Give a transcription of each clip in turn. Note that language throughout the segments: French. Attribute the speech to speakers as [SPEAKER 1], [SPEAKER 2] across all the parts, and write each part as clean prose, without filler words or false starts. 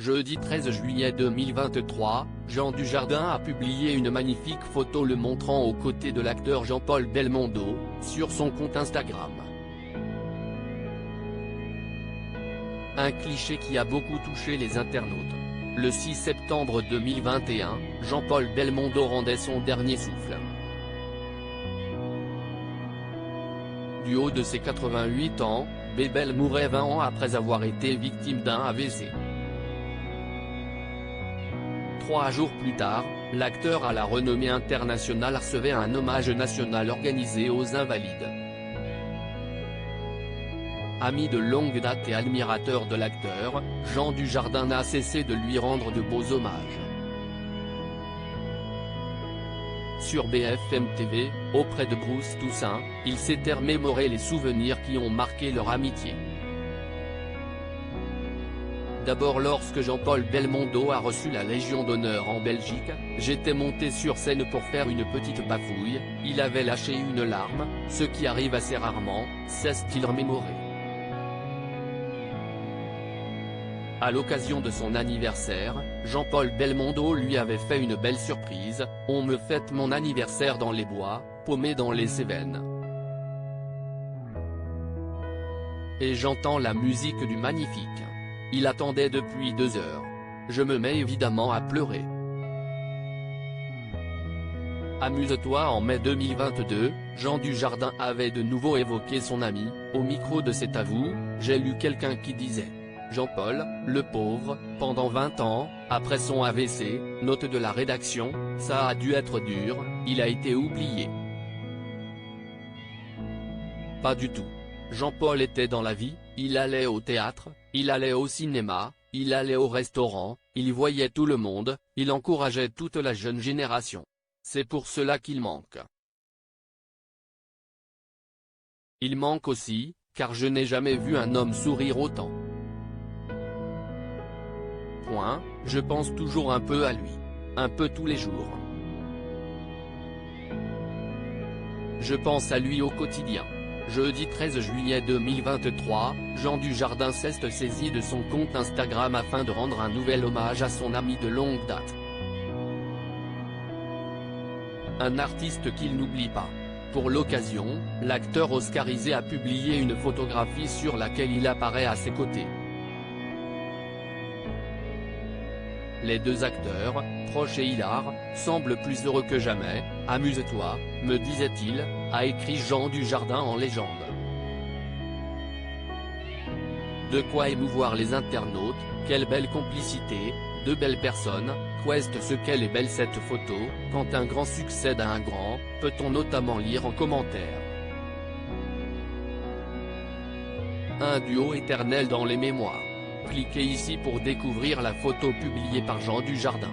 [SPEAKER 1] Jeudi 13 juillet 2023, Jean Dujardin a publié une magnifique photo le montrant aux côtés de l'acteur Jean-Paul Belmondo, sur son compte Instagram. Un cliché qui a beaucoup touché les internautes. Le 6 septembre 2021, Jean-Paul Belmondo rendait son dernier souffle. Du haut de ses 88 ans, Bébel mourait 20 ans après avoir été victime d'un AVC. 3 jours plus tard, l'acteur à la renommée internationale recevait un hommage national organisé aux Invalides. Ami de longue date et admirateur de l'acteur, Jean Dujardin n'a cessé de lui rendre de beaux hommages. Sur BFM TV, auprès de Bruce Toussaint, il s'était remémoré les souvenirs qui ont marqué leur amitié. D'abord lorsque Jean-Paul Belmondo a reçu la Légion d'honneur en Belgique, j'étais monté sur scène pour faire une petite bafouille, il avait lâché une larme, ce qui arrive assez rarement, s'est-il remémoré. À l'occasion de son anniversaire, Jean-Paul Belmondo lui avait fait une belle surprise, on me fête mon anniversaire dans les bois, paumé dans les Cévennes. Et j'entends la musique du Magnifique. Il attendait depuis 2 heures. Je me mets évidemment à pleurer. Amuse-toi. En mai 2022, Jean Dujardin avait de nouveau évoqué son ami, au micro de C'est à vous, j'ai lu quelqu'un qui disait. Jean-Paul, le pauvre, pendant 20 ans, après son AVC, note de la rédaction, ça a dû être dur, il a été oublié. Pas du tout. Jean-Paul était dans la vie, il allait au théâtre, il allait au cinéma, il allait au restaurant, il voyait tout le monde, il encourageait toute la jeune génération. C'est pour cela qu'il manque. Il manque aussi, car je n'ai jamais vu un homme sourire autant. Je pense toujours un peu à lui. Un peu tous les jours. Je pense à lui au quotidien. Jeudi 13 juillet 2023, Jean Dujardin s'est saisi de son compte Instagram afin de rendre un nouvel hommage à son ami de longue date. Un artiste qu'il n'oublie pas. Pour l'occasion, l'acteur oscarisé a publié une photographie sur laquelle il apparaît à ses côtés. Les deux acteurs, proches et hilars, semblent plus heureux que jamais. Amuse-toi, me disait-il, a écrit Jean Dujardin en légende. De quoi émouvoir les internautes, quelle belle complicité, deux belles personnes, qu'est ce qu'elle est belle cette photo, quand un grand succède à un grand, peut-on notamment lire en commentaire. Un duo éternel dans les mémoires. Cliquez ici pour découvrir la photo publiée par Jean Dujardin.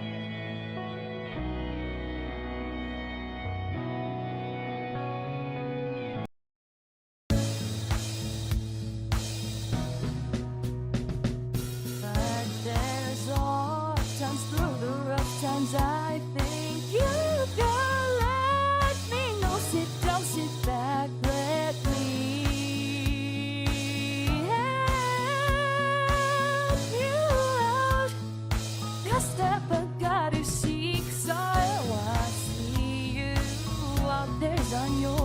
[SPEAKER 2] On your